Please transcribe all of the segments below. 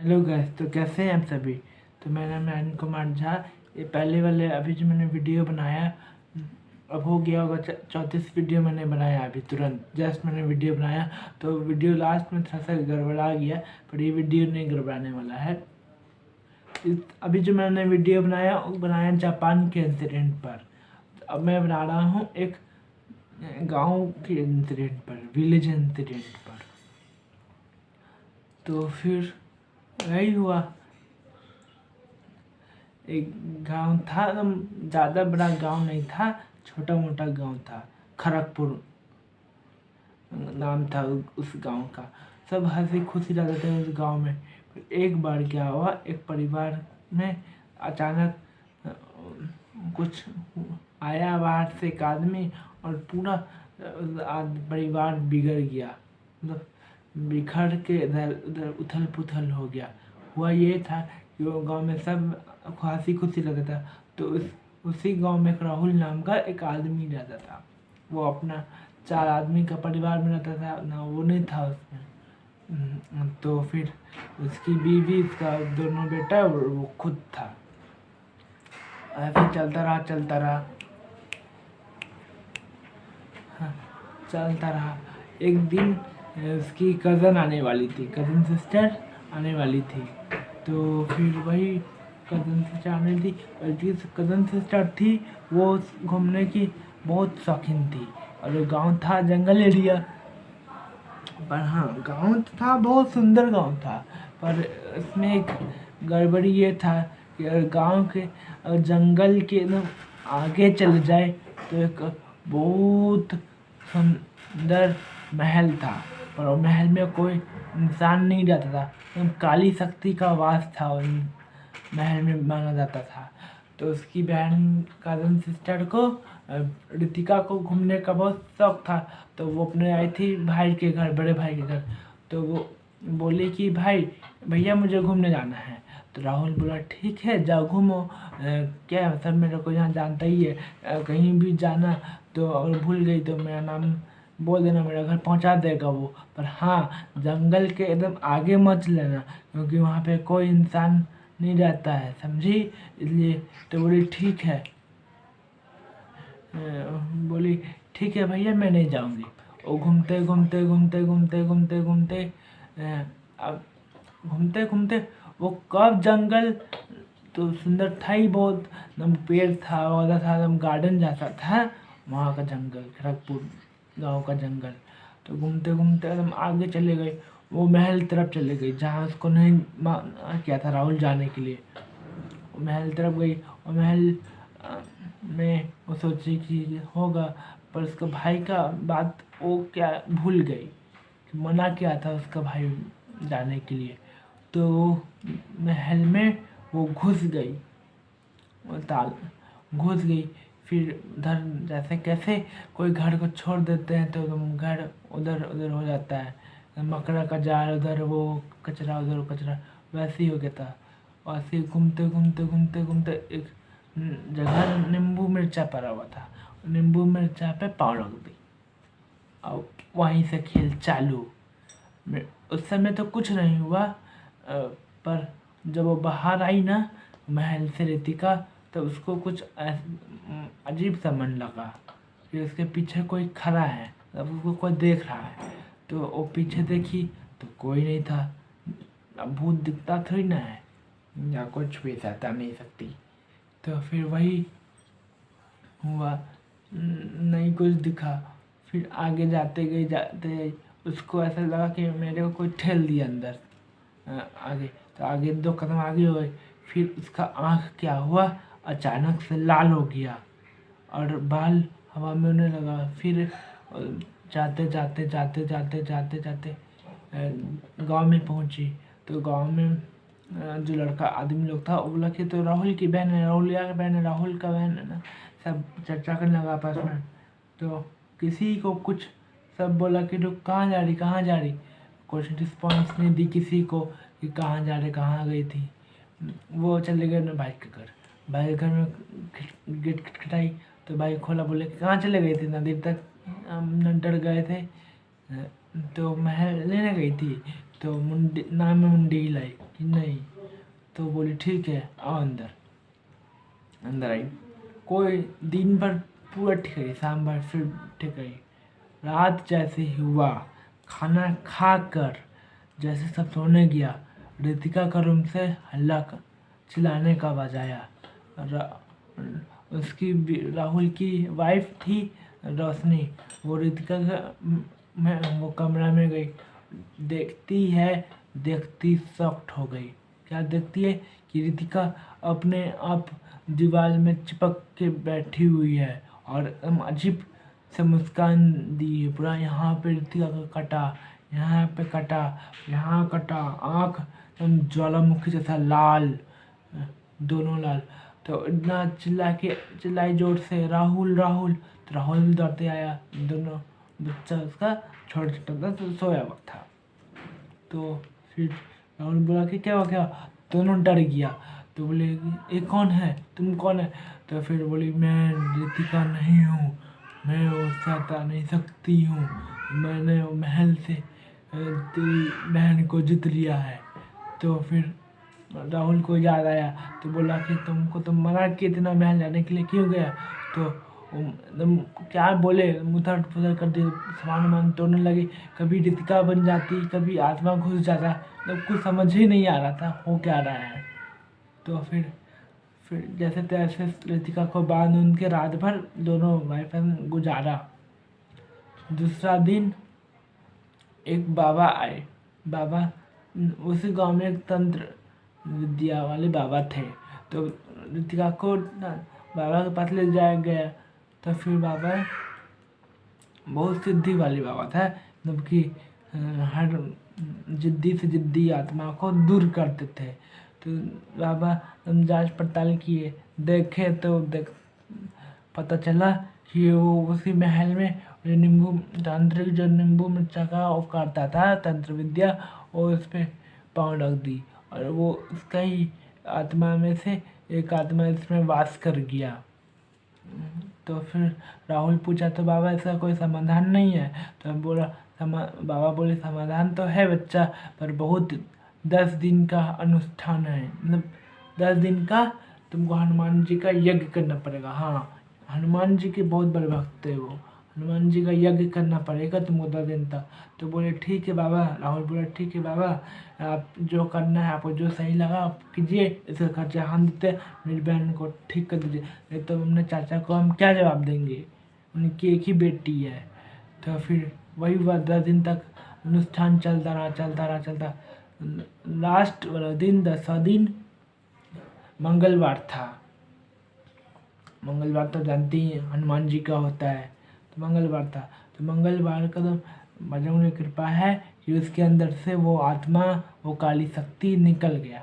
Hello guys, तो कैसे हैं आप सभी। तो मेरा नाम है अनिल कुमार झा। ये पहले वाले अभी जो मैंने वीडियो बनाया, अब हो गया होगा 34 वीडियो मैंने बनाया अभी तुरंत जस्ट मैंने वीडियो बनाया। तो वीडियो लास्ट में थोड़ा सा गड़बड़ा गया, पर ये वीडियो नहीं गड़बड़ाने वाला है। अभी जो मैंने वीडियो बनाया वो बनाया जापान के इंसिडेंट पर। अब मैं बना रहा हूँ एक गांव के इंसिडेंट पर, विलेज इंसिडेंट पर। तो फिर वही हुआ, एक गांव था, एकदम ज़्यादा बड़ा गांव नहीं था, छोटा मोटा गांव था। खड़गपुर नाम था उस गांव का। सब हंसी खुशी रहते थे उस गांव में। फिर एक बार क्या हुआ, एक परिवार में अचानक कुछ आया बाहर से एक आदमी, और पूरा परिवार बिगड़ गया, मतलब बिखर के इधर उधर उथल पुथल हो गया। हुआ ये था कि वो गांव में सब हंसी खुशी रहता था। तो उसी गांव में एक राहुल नाम का एक आदमी रहता था। वो अपना 4 आदमी का परिवार में रहता था ना, वो नहीं था उसमें। तो फिर उसकी बीवी, उसका दोनों बेटा और वो खुद था। ऐसे चलता रहा, हाँ, चलता रहा। एक दिन उसकी कज़न आने वाली थी, कज़न सिस्टर आने वाली थी। तो फिर वही कज़न सिस्टर आने थी, बल्कि कज़न सिस्टर थी वो घूमने की बहुत शौकीन थी। और वो गांव था जंगल एरिया, पर हाँ गांव था, बहुत सुंदर गांव था। पर इसमें एक गड़बड़ी ये था कि अगर गांव के जंगल के एकदम आगे चले जाए तो एक बहुत सुंदर महल था, पर वो महल में कोई इंसान नहीं रहता था। एकदम काली शक्ति का वास था उस महल में माना जाता था। तो उसकी बहन कज़न सिस्टर को, रितिका को घूमने का बहुत शौक था। तो वो अपने आई थी भाई के घर, बड़े भाई के घर। तो वो बोली कि भाई भैया मुझे घूमने जाना है। तो राहुल बोला ठीक है जाओ घूमो, क्या सब मेरे को यहाँ जानता ही है, कहीं भी जाना तो अगर भूल गई तो मेरा नाम बोल देना, मेरा घर पहुँचा देगा वो। पर हाँ जंगल के एकदम आगे मत लेना, क्योंकि वहाँ पे कोई इंसान नहीं रहता है, समझी। इसलिए तो बोली ठीक है, बोली ठीक है भैया मैं नहीं जाऊँगी। वो घूमते घूमते घूमते घूमते घूमते घूमते अब घूमते घूमते वो कब जंगल तो सुंदर था ही बहुत, एकदम पेड़ था वाला था, एकदम गार्डन जैसा था वहाँ का जंगल, खड़गपुर गाँव का जंगल। तो घूमते घूमते एकदम आगे चले गए, वो महल तरफ चले गई जहाँ उसको नहीं किया था राहुल जाने के लिए। वो महल तरफ गई और महल में वो सोची कि होगा, पर उसका भाई का बात वो क्या भूल गई, मना किया था उसका भाई जाने के लिए। तो महल में वो घुस गई, वो ताल घुस गई। फिर उधर जैसे कैसे कोई घर को छोड़ देते हैं तो तुम घर उधर उधर हो जाता है, मकड़ा का जाल, उधर वो कचरा उधर वो कचरा, वैसे ही हो गया था। वैसे ही घूमते घूमते घूमते घूमते एक जगह नींबू मिर्चा पड़ा हुआ था, नींबू मिर्चा पे पाँव रख दी और वहीं से खेल चालू। उस समय तो कुछ नहीं हुआ, पर जब वो बाहर आई ना महल से रितिका, तो उसको कुछ अजीब सा मन लगा कि उसके पीछे कोई खड़ा है, अब उसको कोई देख रहा है। तो वो पीछे देखी तो कोई नहीं था। अब भूत दिखता थोड़ी ना है, या कुछ भी सहता नहीं सकती। तो फिर वही हुआ, नहीं कुछ दिखा। फिर आगे जाते उसको ऐसा लगा कि मेरे को कोई ठेल दिया अंदर, आगे। तो आगे 2 कदम आगे हो गए, फिर उसका आँख क्या हुआ, अचानक से लाल हो गया और बाल हवा में उड़ने लगा। फिर जाते जाते जाते जाते जाते जाते गांव में पहुंची। तो गांव में जो लड़का आदमी लोग था वो बोला कि तो राहुल की बहन है, राहुलिया की बहन है, राहुल का बहन है ना, सब चर्चा करने लगा आपस में। तो किसी को कुछ, सब बोला कि रुक कहाँ जा रही कहाँ जा रही, कुछ रिस्पॉन्स नहीं दी किसी को कि कहाँ जा रहे कहाँ गई थी। वो चले गए अपने भाई के घर, भाई के घर में गेट खटखटाई तो भाई खोला, बोले कि कहाँ चले गए थे, इतना देर तक हम डर गए थे। तो महल लेने गई थी, तो मुंडी नाम में मुंडी लाई कि नहीं। तो बोली ठीक है आओ अंदर। अंदर आई। कोई दिन भर पूरा ठीक रही, शाम भर फिर ठीक रही। रात जैसे ही हुआ, खाना खा कर जैसे सब सोने गया, रितिका का रूम से चिल्लाने का आवाज आया। उसकी राहुल की वाइफ थी रोशनी, वो रितिका में वो कमरा में गई। देखती है, देखती शॉक्ड हो गई। क्या देखती है कि रितिका अपने आप दीवार में चिपक के बैठी हुई है और अजीब से मुस्कान दी है। पूरा यहाँ पे रितिका का कटा, यहाँ पे कटा, यहाँ कटा, आँख एकदम ज्वालामुखी जैसा लाल, दोनों लाल। तो इतना चिल्लाई जोर से राहुल राहुल। तो राहुल भी दौड़ते आया। दोनों बच्चा उसका छोटा छोटा था तो सोया हुआ था। तो फिर राहुल बोला कि क्या हुआ क्या? दोनों डर गया। तो बोले ये कौन है, तुम कौन है? तो फिर बोली मैं रितिका नहीं हूँ, मैं वो सता नहीं सकती हूँ, मैंने वो महल से तेरी बहन को जीत लिया है। तो फिर राहुल को याद आया तो बोला कि तुमको तो मना किए थे ना महल जाने के लिए, क्यों गया? तो एकदम क्या बोले, मुथर फुथर कर दिए, सामान वामान तोड़ने लगी। कभी रितिका बन जाती, कभी आत्मा घुस जाता, जब कुछ समझ ही नहीं आ रहा था हो क्या रहा है। तो फिर जैसे तैसे रितिका को बांध उन के रात भर दोनों वाइफ गुजारा। दूसरा दिन एक बाबा आए। बाबा उसी गांव में एक तंत्र विद्या वाले बाबा थे। तो रितिका को बाबा के पास ले जाया गया। तो फिर बाबा बहुत सिद्धि वाले बाबा था, मतलब कि हर जिद्दी से जिद्दी आत्मा को दूर करते थे। तो बाबा जांच पड़ताल किए, देखे तो पता चला कि वो उसी महल में नींबू तांत्रिक जो नींबू मिर्चा का वो करता था तंत्र विद्या, और उस पर पाँव रख दी और वो उसका ही आत्मा में से एक आत्मा इसमें वास कर गया। तो फिर राहुल पूछा तो बाबा इसका कोई समाधान नहीं है? तो बाबा बोले समाधान तो है बच्चा, पर बहुत 10 दिन का अनुष्ठान है, मतलब 10 दिन का तुमको हनुमान जी का यज्ञ करना पड़ेगा। हाँ, हनुमान जी के बहुत बड़े भक्त है वो, हनुमान जी का यज्ञ करना पड़ेगा तुमको 10 दिन तक। तो बोले ठीक है बाबा। राहुल बोला ठीक है बाबा, आप जो करना है, आपको जो सही लगा आप कीजिए, इसका खर्चा हम देते, मेरी बहन को ठीक कर दीजिए। नहीं तो अपने चाचा को हम क्या जवाब देंगे, उनकी एक ही बेटी है। तो फिर वही हुआ, 10 दिन तक अनुष्ठान चलता रहा। लास्ट वाला दिन 10वां दिन मंगलवार था। मंगलवार तो जानती ही हनुमान जी का होता है। तो मंगलवार था, तो मंगलवार का तो बजरंग की कृपा है कि उसके अंदर से वो आत्मा, वो काली शक्ति निकल गया।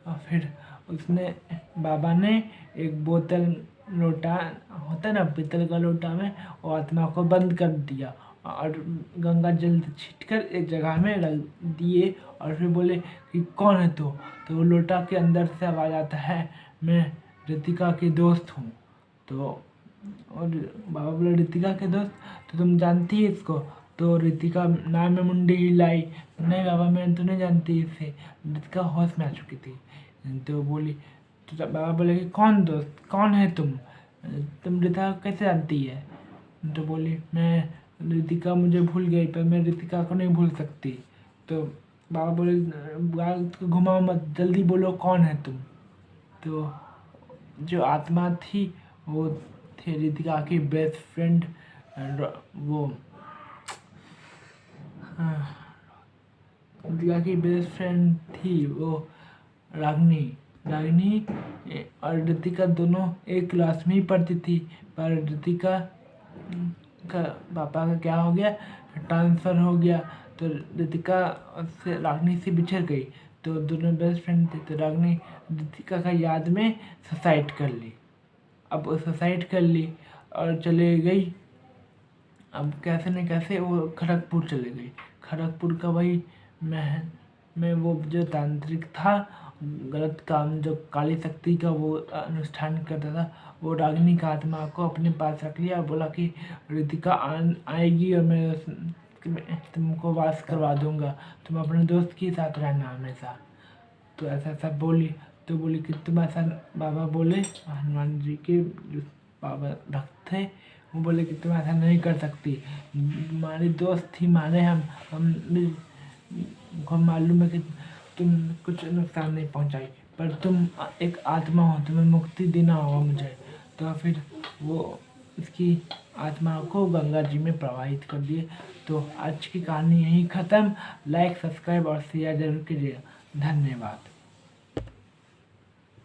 और फिर उसने बाबा ने एक बोतल लोटा होता है ना, पीतल का लोटा में वो आत्मा को बंद कर दिया और गंगा जल छीट कर एक जगह में रख दिए। और फिर बोले कि कौन है तो वो लोटा के अंदर से आवाज़ आता है, मैं रितिका की दोस्त हूँ। तो और बाबा बोले रितिका के दोस्त, तो तुम जानती है इसको? तो रितिका नाम में मुंडी हिलाई, नहीं बाबा मैं तो नहीं जानती इसे। रितिका होश में आ चुकी थी। तो बोली, तो बाबा बोले कि कौन दोस्त, कौन है तुम रितिका कैसे जानती है? तो बोली मैं रितिका मुझे भूल गई, पर मैं रितिका को नहीं भूल सकती। तो बाबा बोले बात को घुमाओ मत, जल्दी बोलो कौन है तुम? तो जो आत्मा थी वो थे रितिका की बेस्ट फ्रेंड, वो रितिका की बेस्ट फ्रेंड थी वो रागिनी और रितिका दोनों एक क्लास में ही पढ़ती थी। पर रितिका का पापा का क्या हो गया, ट्रांसफ़र हो गया। तो रितिका से रागिनी से बिछड़ गई। तो दोनों बेस्ट फ्रेंड थे। तो रागिनी रितिका का याद में सुसाइड कर ली। अब वो सुसाइड कर ली और चले गई। अब कैसे न कैसे वो खड़गपुर चले गई। खड़गपुर का वही महल में वो जो तांत्रिक था, गलत काम जो काली शक्ति का वो अनुष्ठान करता था, वो रागिनी का आत्मा को अपने पास रख लिया और बोला कि रितिका आएगी और मैं तुमको वास करवा दूंगा, तुम अपने दोस्त के साथ रहना हमेशा। तो ऐसा ऐसा बोली। तो बोली कि तुम ऐसा, बाबा बोले, हनुमान जी के जो बाबा भक्त थे वो बोले कि तुम ऐसा नहीं कर सकती, हमारी दोस्त थी, माने हम को मालूम है कि तुम कुछ नुकसान नहीं पहुंचाई, पर तुम एक आत्मा हो, तुम्हें मुक्ति देना होगा मुझे। तो फिर वो उसकी आत्मा को गंगा जी में प्रवाहित कर दिए। तो आज की कहानी यहीं ख़त्म। लाइक, सब्सक्राइब और शेयर जरूर कीजिए। धन्यवाद।